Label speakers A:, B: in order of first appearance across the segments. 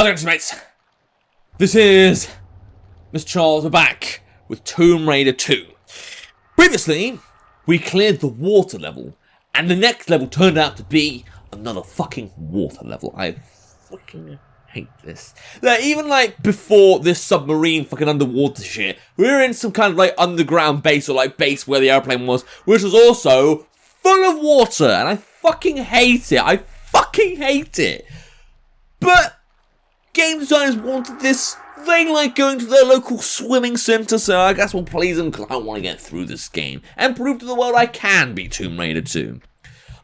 A: Hello, mates. This is Mrjacharles. We're back with Tomb Raider 2. Previously, we cleared the water level, and the next level turned out to be another fucking water level. I fucking hate this. Like, even like before this submarine fucking underwater shit, we were in some kind of like underground base or like base where the airplane was, which was also full of water, and I fucking hate it. I fucking hate it. But game designers wanted this. They like going to their local swimming centre, so I guess we'll please them because I want to get through this game and prove to the world I can be Tomb Raider 2.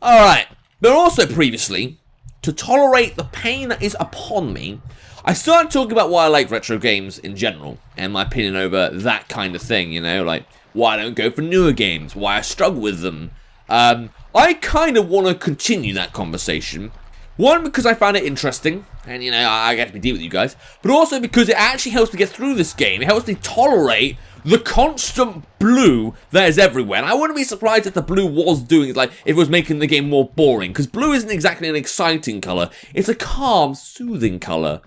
A: Alright, but also previously, to tolerate the pain that is upon me, I started talking about why I like retro games in general, and my opinion over that kind of thing, you know, like why I don't go for newer games, why I struggle with them. I kind of want to continue that conversation. One, because I found it interesting, and, you know, I get to be deep with you guys, but also because it actually helps me get through this game. It helps me tolerate the constant blue that is everywhere, and I wouldn't be surprised if the blue was doing it, like, if it was making the game more boring, because blue isn't exactly an exciting colour. It's a calm, soothing colour,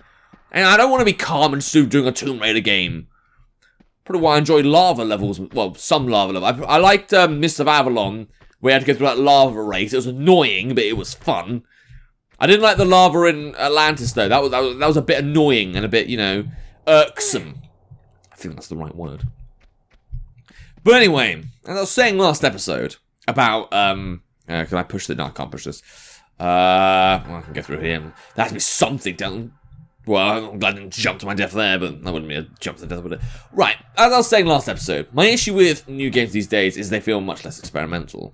A: and I don't want to be calm and soothed during a Tomb Raider game. Probably why I enjoy lava levels, well, some lava levels. I liked Mist of Avalon, where you had to go through that lava race. It was annoying, but it was fun. I didn't like the lava in Atlantis, though. That was a bit annoying and a bit, you know, irksome. I think that's the right word. But anyway, as I was saying last episode about, can I push this? No, I can't push this. Well, I can get through here. There has to be something down. Well, I'm glad I didn't jump to my death there, but that wouldn't be a jump to the death, would it? Right, as I was saying last episode, my issue with new games these days is they feel much less experimental.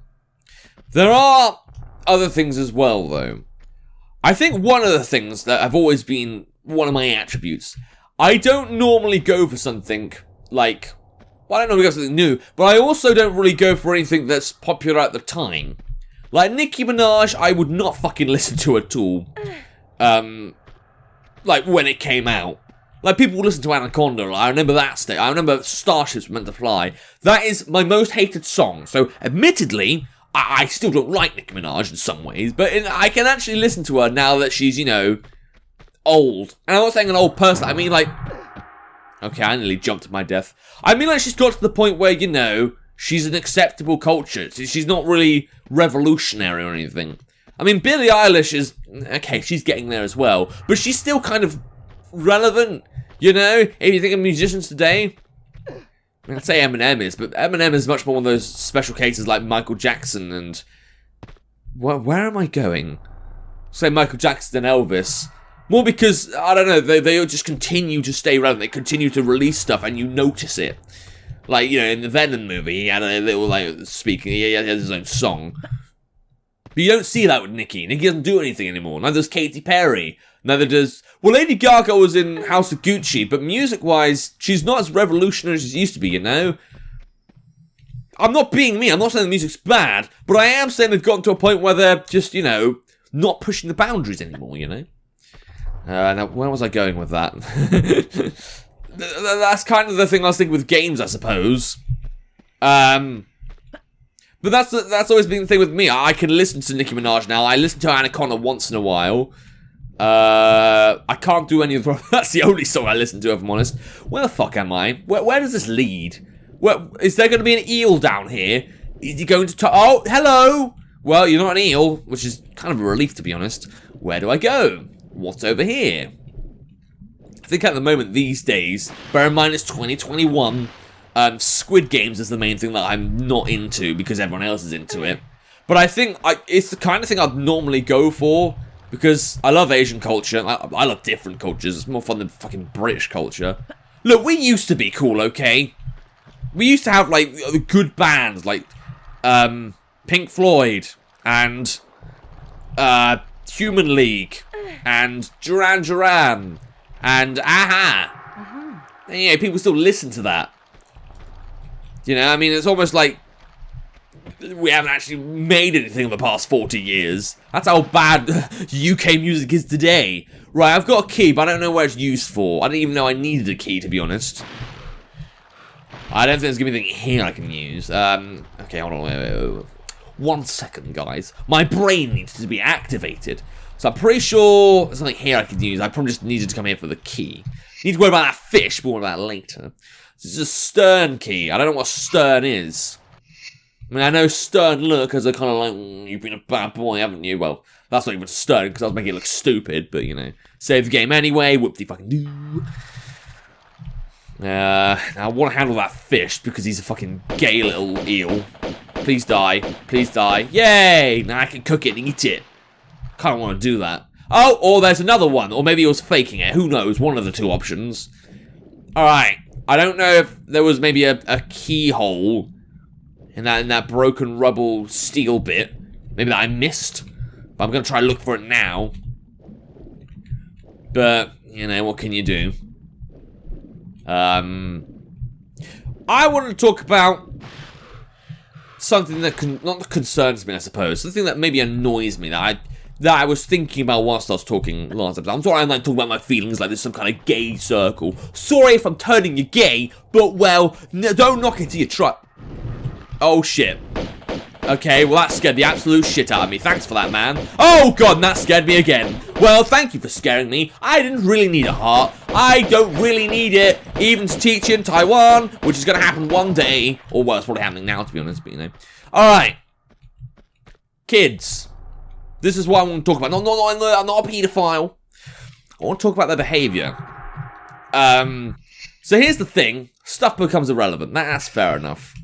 A: There are other things as well, though. I think one of the things that have always been one of my attributes, I don't normally go for something like, well, I don't normally go for something new, but I also don't really go for anything that's popular at the time. Like Nicki Minaj, I would not fucking listen to at all. Like when it came out. Like people would listen to Anaconda, I remember that state. I remember Starships Were Meant to Fly. That is my most hated song, so admittedly, I still don't like Nicki Minaj in some ways, but I can actually listen to her now that she's, you know, old. And I'm not saying an old person, I mean like... Okay, I nearly jumped to my death. I mean like she's got to the point where, you know, she's an acceptable culture. She's not really revolutionary or anything. I mean, Billie Eilish is... Okay, she's getting there as well, but she's still kind of relevant, you know? If you think of musicians today... I'd say Eminem is, but Eminem is much more one of those special cases like Michael Jackson and... Where am I going? Say Michael Jackson and Elvis. More because, I don't know, they just continue to stay relevant. They continue to release stuff and you notice it. Like, you know, in the Venom movie, he had a little, like, speaking, he had his own song. But you don't see that with Nicki. Nicki doesn't do anything anymore. Neither does Katy Perry. Neither does... Well, Lady Gaga was in House of Gucci, but music-wise, she's not as revolutionary as she used to be, you know? I'm not being mean. I'm not saying the music's bad, but I am saying they've gotten to a point where they're just, you know, not pushing the boundaries anymore, you know? Now, where was I going with that? That's kind of the thing I was thinking with games, I suppose. But that's always been the thing with me. I can listen to Nicki Minaj now. I listen to Anaconda once in a while. I can't do any of the... That's the only song I listen to, if I'm honest. Where the fuck am I? Where does this lead? Is there going to be an eel down here? Is he going to... Oh, hello! Well, you're not an eel, which is kind of a relief, to be honest. Where do I go? What's over here? I think at the moment, these days, bear in mind it's 2021... Squid Games is the main thing that I'm not into because everyone else is into it. But I think it's the kind of thing I'd normally go for because I love Asian culture. I love different cultures. It's more fun than fucking British culture. Look, we used to be cool, okay? We used to have, like, good bands like Pink Floyd and Human League and Duran Duran and Aha. And, yeah, people still listen to that. You know, I mean, it's almost like we haven't actually made anything in the past 40 years. That's how bad UK music is today. Right, I've got a key, but I don't know where it's used for. I didn't even know I needed a key, to be honest. I don't think there's going to be anything here I can use. Okay, hold on. Wait. 1 second, guys. My brain needs to be activated. So I'm pretty sure there's something here I could use. I probably just needed to come here for the key. Need to worry about that fish, but more about that later. This is a stern key. I don't know what stern is. I mean, I know stern lookers are kind of like, you've been a bad boy, haven't you? Well, that's not even stern, because I was making it look stupid, but, you know. Save the game anyway, whoop-de-fucking-doo. Now, I want to handle that fish, because he's a fucking gay little eel. Please die. Please die. Yay! Now I can cook it and eat it. Kind of want to do that. Oh, or there's another one. Or maybe he was faking it. Who knows? One of the two options. Alright. I don't know if there was maybe a keyhole in that broken rubble steel bit. Maybe that I missed. But I'm going to try to look for it now. But, you know, what can you do? I want to talk about something that not concerns me, I suppose. Something that maybe annoys me, that I was thinking about whilst I was talking last episode. I'm sorry I'm like talking about my feelings like this is some kind of gay circle. Sorry if I'm turning you gay, but well, don't knock it till you try. Oh shit. Okay, well that scared the absolute shit out of me. Thanks for that, man. Oh god, and that scared me again. Well, thank you for scaring me. I didn't really need a heart. I don't really need it, even to teach in Taiwan, which is going to happen one day. Or well, it's probably happening now, to be honest, but you know. Alright. Kids. This is what I want to talk about. I'm not a paedophile. I want to talk about their behaviour. So here's the thing. Stuff becomes irrelevant. That's fair enough.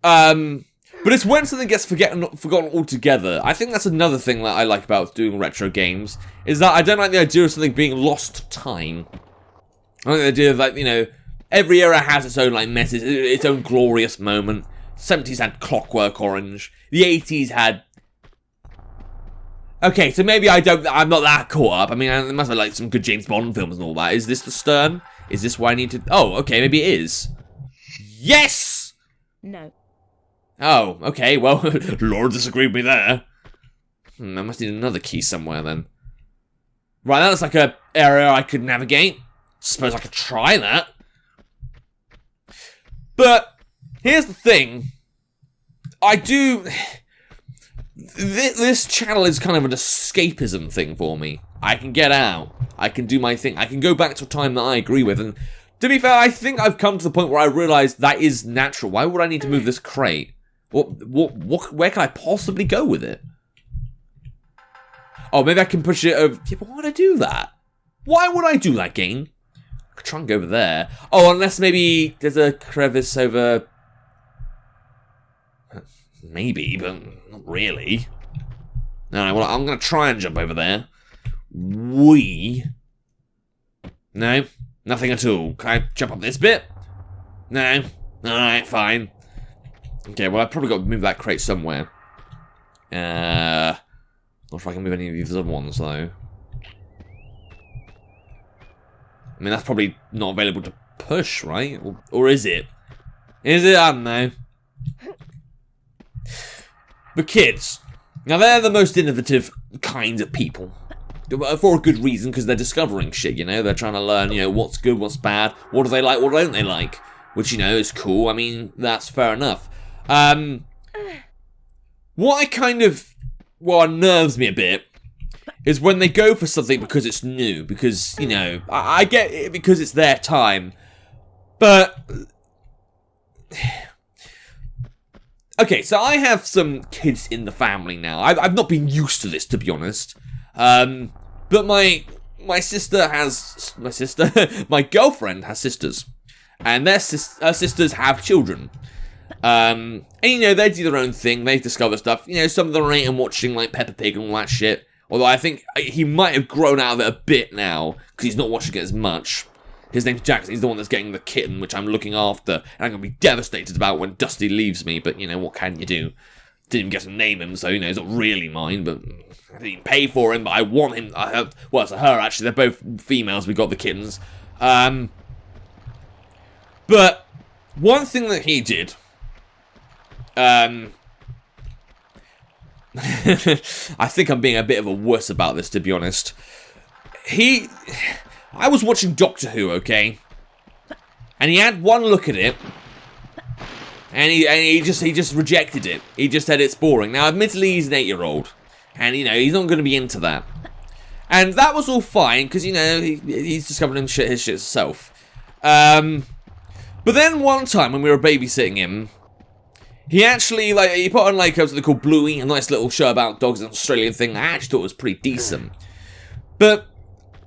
A: But it's when something gets forgotten altogether. I think that's another thing that I like about doing retro games, is that I don't like the idea of something being lost to time. I like the idea of, like, you know, every era has its own, like, message, its own glorious moment. 70s had Clockwork Orange. The 80s had... Okay, so maybe I'm not that caught up. I mean, there must be, like, some good James Bond films and all that. Is this the Stern? Is this why I need to... Oh, okay, maybe it is. Yes!
B: No.
A: Oh, okay, well, Lord disagreed with me there. I must need another key somewhere, then. Right, that's like a area I could navigate. Suppose I could try that. But, here's the thing. I do... This channel is kind of an escapism thing for me. I can get out. I can do my thing. I can go back to a time that I agree with. And to be fair, I think I've come to the point where I realise that is natural. Why would I need to move this crate? Where can I possibly go with it? Oh, maybe I can push it over... Yeah, but why would I do that? Why would I do that, game? I could try and go over there. Oh, unless maybe there's a crevice over... Maybe, but not really. No, well, I'm going to try and jump over there. No, nothing at all. Can I jump up this bit? No. Alright, fine. Okay, well, I've probably got to move that crate somewhere. Not sure if I can move any of these other ones, though. I mean, that's probably not available to push, right? Or is it? Is it? I don't know. But kids, now they're the most innovative kinds of people. For a good reason, because they're discovering shit, you know? They're trying to learn, you know, what's good, what's bad, what do they like, what don't they like? Which, you know, is cool. I mean, that's fair enough. What unnerves me a bit is when they go for something because it's new. Because, you know, I get it because it's their time. But... Okay, so I have some kids in the family now. I've not been used to this, to be honest. But my sister has... my girlfriend has sisters. And her sisters have children. And, you know, they do their own thing. They discover stuff. You know, some of them are and watching, like, Peppa Pig and all that shit. Although I think he might have grown out of it a bit now. Because he's not watching it as much. His name's Jackson. He's the one that's getting the kitten, which I'm looking after. And I'm going to be devastated about when Dusty leaves me. But, you know, what can you do? Didn't even get to name him, so, you know, he's not really mine. But I didn't even pay for him, but I want him. Well, it's her, actually. They're both females. We got the kittens. But one thing that he did... I think I'm being a bit of a wuss about this, to be honest. I was watching Doctor Who, okay? And he had one look at it. And he just rejected it. He just said it's boring. Now, admittedly, he's an 8-year-old. And, you know, he's not going to be into that. And that was all fine, because, you know, he's discovering his shit himself. But then one time, when we were babysitting him, he actually, like, he put on, like, something called Bluey, a nice little show about dogs, an Australian thing. I actually thought it was pretty decent. But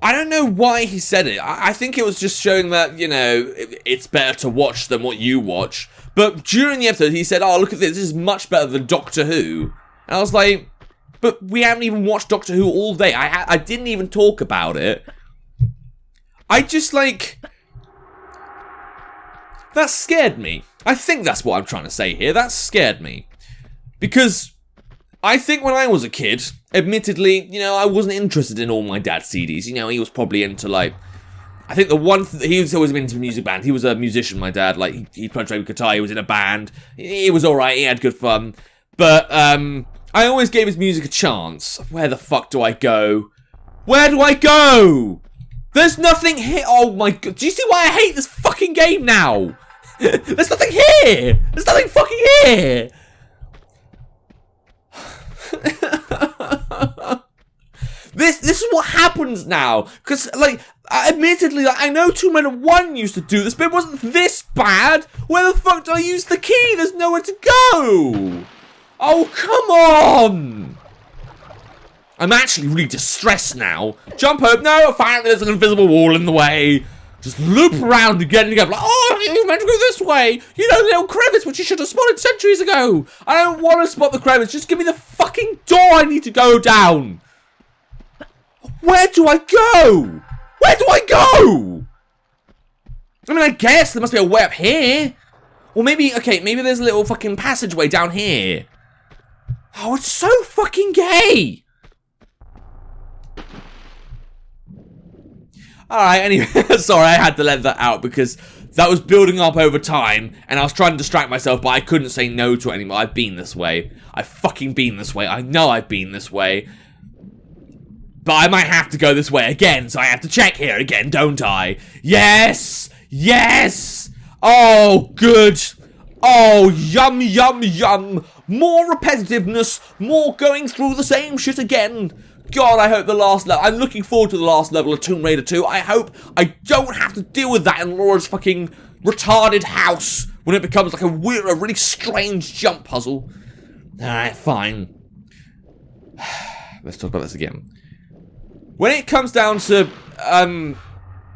A: I don't know why he said it. I think it was just showing that, you know, it's better to watch than what you watch. But during the episode, he said, oh, look at this is much better than Doctor Who. And I was like, but we haven't even watched Doctor Who all day. I didn't even talk about it. I just, like... That scared me. I think that's what I'm trying to say here. That scared me. Because I think when I was a kid, admittedly, you know, I wasn't interested in all my dad's CDs. You know, he was probably into, like... I think the one... he was always been into music band. He was a musician, my dad. Like, he played guitar. He was in a band. He was alright. He had good fun. But, I always gave his music a chance. Where the fuck do I go? Where do I go? There's nothing here. Oh my god. Do you see why I hate this fucking game now? There's nothing here. There's nothing fucking here. This is what happens now. Because, like, admittedly, like, I know Tomb Raider 1 used to do this, but it wasn't this bad. Where the fuck do I use the key? There's nowhere to go. Oh, come on! I'm actually really distressed now. Jump up. No, apparently there's an invisible wall in the way. Just loop around again and go like, oh, you meant to go this way. You know the little crevice which you should have spotted centuries ago. I don't want to spot the crevice. Just give me the fucking door I need to go down. Where do I go? Where do I go? I mean, I guess there must be a way up here. Or maybe, okay, maybe there's a little fucking passageway down here. Oh, it's so fucking gay! Alright, anyway, sorry, I had to let that out because that was building up over time and I was trying to distract myself, but I couldn't say no to it anymore. I've been this way. I've fucking been this way. I know I've been this way. But I might have to go this way again, so I have to check here again, don't I? Yes! Yes! Oh, good! Oh, yum, yum, yum! More repetitiveness, more going through the same shit again. God, I hope the last level... I'm looking forward to the last level of Tomb Raider 2. I hope I don't have to deal with that in Laura's fucking retarded house when it becomes like a weird, a really strange jump puzzle. Alright, fine. Let's talk about this again. When it comes down to,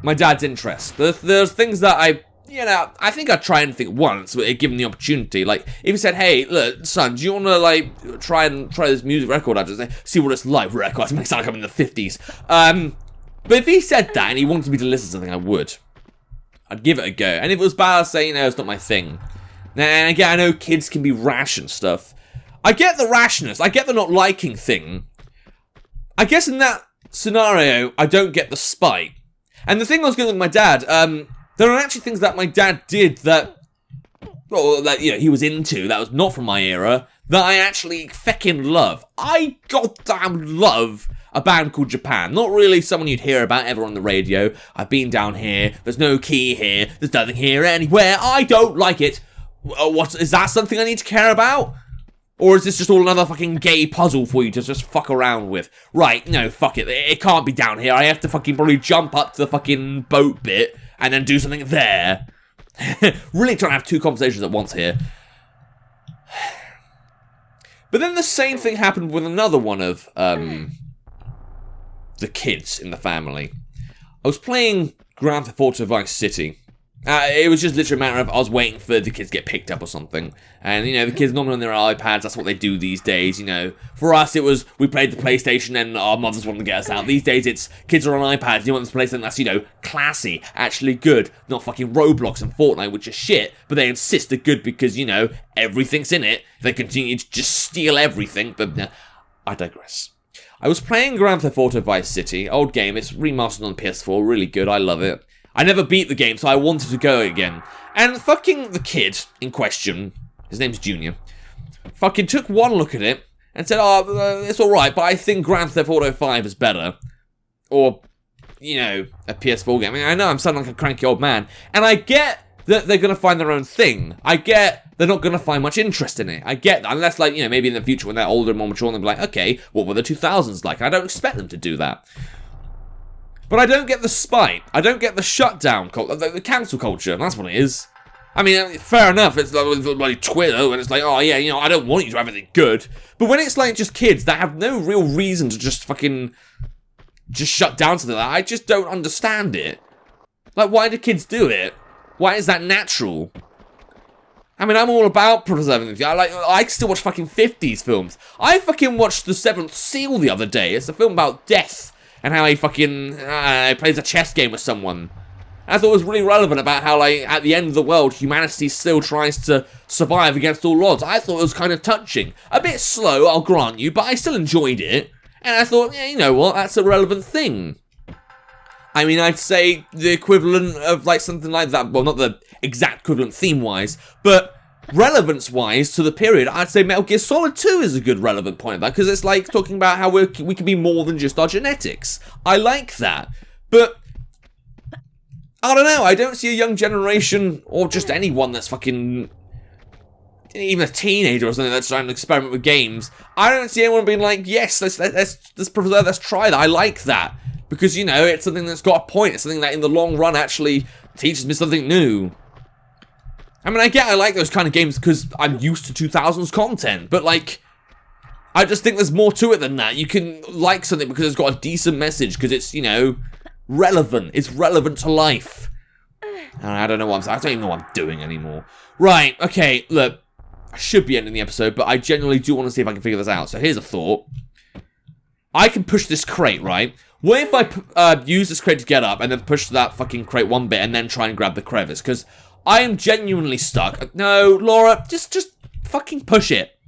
A: my dad's interest, there's things that I think I'd try anything once, given the opportunity. Like, if he said, hey, look, son, do you want to, like, try this music record I just see what it's like, records, makes it sound like I'm in the 50s. But if he said that and he wanted me to listen to something, I would. I'd give it a go. And if it was bad, I'd say, you know, it's not my thing. And again, I know kids can be rash and stuff. I get the rashness. I get the not liking thing. I guess in that scenario, I don't get the spite. And the thing I was going with my dad, there are actually things that my dad did that, well, that, you know, he was into, that was not from my era, that I actually feckin' love. I goddamn love a band called Japan. Not really someone you'd hear about ever on the radio. I've been down here, there's no key here, there's nothing here anywhere, I don't like it. What, is that something I need to care about? Or is this just all another fucking gay puzzle for you to just fuck around with? Right, no, fuck it. It can't be down here. I have to fucking probably jump up to the fucking boat bit and then do something there. Really trying to have two conversations at once here. But then the same thing happened with another one of the kids in the family. I was playing Grand Theft Auto Vice City. It was just literally a matter of I was waiting for the kids to get picked up or something. And, you know, the kids normally on their iPads, that's what they do these days, you know. For us, it was, we played the PlayStation and our mothers wanted to get us out. These days, it's kids are on iPads, you want them to play something that's, you know, classy, actually good. Not fucking Roblox and Fortnite, which are shit, but they insist they're good because, you know, everything's in it. They continue to just steal everything, but I digress. I was playing Grand Theft Auto Vice City, old game, it's remastered on PS4, really good, I love it. I never beat the game, so I wanted to go again. And fucking the kid in question, his name's Junior, fucking took one look at it and said, oh, it's alright, but I think Grand Theft Auto 5 is better. Or, you know, a PS4 game. I mean, I know I'm sounding like a cranky old man. And I get they're going to find their own thing. I get they're not going to find much interest in it. I get that. Unless, like, you know, maybe in the future when they're older and more mature, they'll be like, okay, what were the 2000s like? I don't expect them to do that. But I don't get the spite. I don't get the shutdown culture, the cancel culture. That's what it is. I mean, fair enough. It's like Twitter, and it's like, oh yeah, you know, I don't want you to have anything good. But when it's like just kids that have no real reason to just fucking just shut down something like that, I just don't understand it. Like, why do kids do it? Why is that natural? I mean, I'm all about preserving the I still watch fucking 50s films. I fucking watched The Seventh Seal the other day. It's a film about death and how he fucking plays a chess game with someone. I thought it was really relevant about how, like, at the end of the world, humanity still tries to survive against all odds. I thought it was kind of touching. A bit slow, I'll grant you, but I still enjoyed it. And I thought, yeah, you know what, that's a relevant thing. I mean, I'd say the equivalent of, like, something like that. Well, not the exact equivalent theme-wise, but relevance-wise to the period, I'd say Metal Gear Solid 2 is a good relevant point of that, because it's, like, talking about how we can be more than just our genetics. I like that. But I don't know, I don't see a young generation, or just anyone that's fucking, even a teenager or something that's trying to experiment with games. I don't see anyone being like, yes, let's try that, I like that. Because, you know, it's something that's got a point, it's something that in the long run actually teaches me something new. I mean, I like those kind of games because I'm used to 2000s content, but, like, I just think there's more to it than that. You can like something because it's got a decent message, because it's, you know, relevant. It's relevant to life. And I don't know what I'm saying. I don't even know what I'm doing anymore. Right, okay, look. I should be ending the episode, but I genuinely do want to see if I can figure this out. So here's a thought. I can push this crate, right? What if I use this crate to get up and then push that fucking crate one bit and then try and grab the crevice? Because I am genuinely stuck. No, Laura, just fucking push it.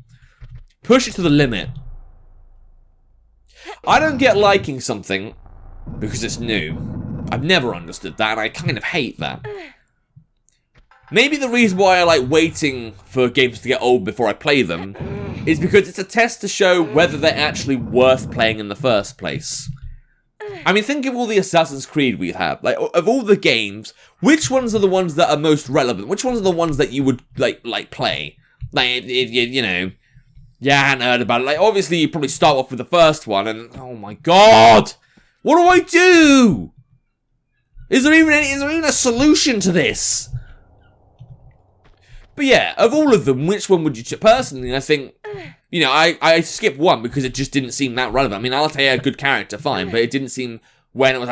A: Push it to the limit. I don't get liking something because it's new. I've never understood that, and I kind of hate that. Maybe the reason why I like waiting for games to get old before I play them is because it's a test to show whether they're actually worth playing in the first place. I mean, think of all the Assassin's Creed we have. Like, of all the games, which ones are the ones that are most relevant? Which ones are the ones that you would, like play? Like, if you know, yeah, I hadn't heard about it. Like, obviously, you probably start off with the first one, and, oh my god! What do I do? Is there even a solution to this? But yeah, of all of them, which one would you choose? Personally, I think, you know, I skipped one because it just didn't seem that relevant. I mean, Altair, a good character, fine, but it didn't seem when it was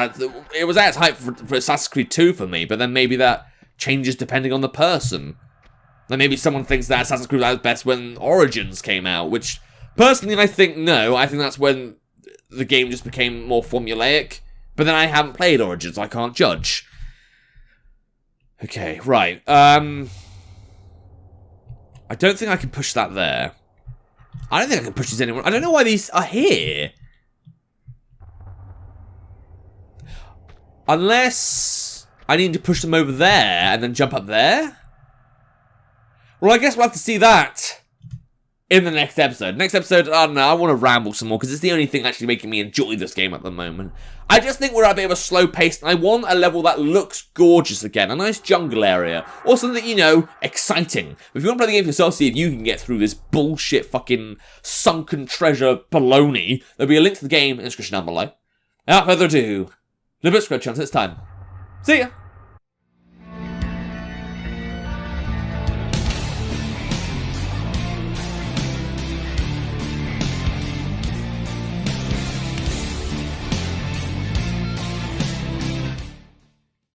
A: at its height for Assassin's Creed 2 for me, but then maybe that changes depending on the person. Then maybe someone thinks that Assassin's Creed was best when Origins came out, which, personally, I think no. I think that's when the game just became more formulaic. But then I haven't played Origins, so I can't judge. Okay, right. I don't think I can push that there. I don't think I can push these anywhere. I don't know why these are here. Unless I need to push them over there and then jump up there? Well, I guess we'll have to see that in the next episode. Next episode, I don't know, I want to ramble some more because it's the only thing actually making me enjoy this game at the moment. I just think we're at a bit of a slow pace, and I want a level that looks gorgeous again. A nice jungle area. Or something, you know, exciting. If you want to play the game for yourself, see if you can get through this bullshit fucking sunken treasure baloney, there'll be a link to the game in the description down below. Without further ado, Liberate Square Chance, it's time. See ya!